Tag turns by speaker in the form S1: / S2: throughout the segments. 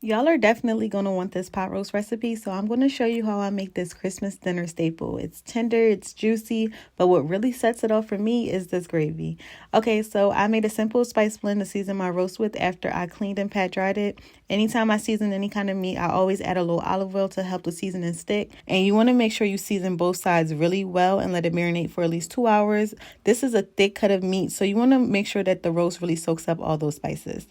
S1: Y'all are definitely going to want this pot roast recipe, so I'm going to show you how I make this Christmas dinner staple. It's tender, it's juicy, but what really sets it off for me is this gravy. Okay, so I made a simple spice blend to season my roast with after I cleaned and pat dried it. Anytime I season any kind of meat, I always add a little olive oil to help the seasoning stick. And you want to make sure you season both sides really well and let it marinate for at least 2 hours. This is a thick cut of meat, so you want to make sure that the roast really soaks up all those spices.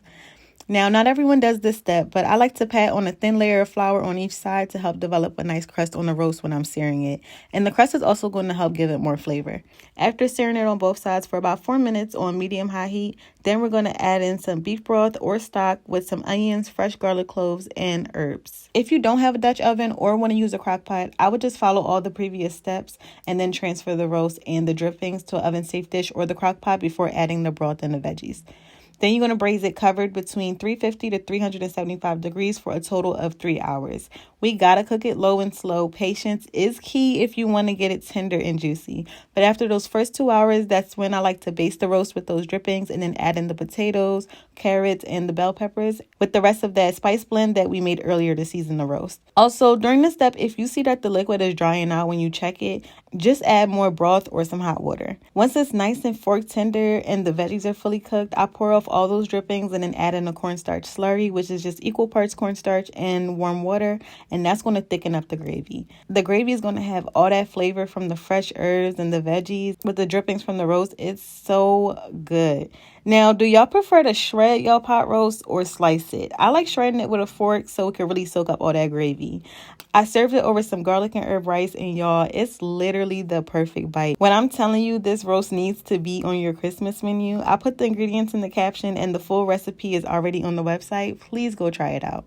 S1: Now, not everyone does this step, but I like to pat on a thin layer of flour on each side to help develop a nice crust on the roast when I'm searing it. And the crust is also going to help give it more flavor. After searing it on both sides for about 4 minutes on medium-high heat, then we're going to add in some beef broth or stock with some onions, fresh garlic cloves, and herbs. If you don't have a Dutch oven or want to use a crock pot, I would just follow all the previous steps and then transfer the roast and the drippings to an oven-safe dish or the crock pot before adding the broth and the veggies. Then you're going to braise it covered between 350 to 375 degrees for a total of 3 hours. We got to cook it low and slow. Patience is key if you want to get it tender and juicy. But after those first 2 hours, that's when I like to baste the roast with those drippings and then add in the potatoes, carrots, and the bell peppers with the rest of that spice blend that we made earlier to season the roast. Also, during this step, if you see that the liquid is drying out when you check it, just add more broth or some hot water. Once it's nice and fork tender and the veggies are fully cooked, I pour off all those drippings and then add in a cornstarch slurry, which is just equal parts cornstarch and warm water, and that's going to thicken up the gravy. The gravy is going to have all that flavor from the fresh herbs and the veggies with the drippings from the roast. It's so good. Now, do y'all prefer to shred y'all pot roast or slice it? I like shredding it with a fork so it can really soak up all that gravy. I served it over some garlic and herb rice, and y'all, it's literally the perfect bite. When I'm telling you this roast needs to be on your Christmas menu, I put the ingredients in the caption and the full recipe is already on the website. Please go try it out.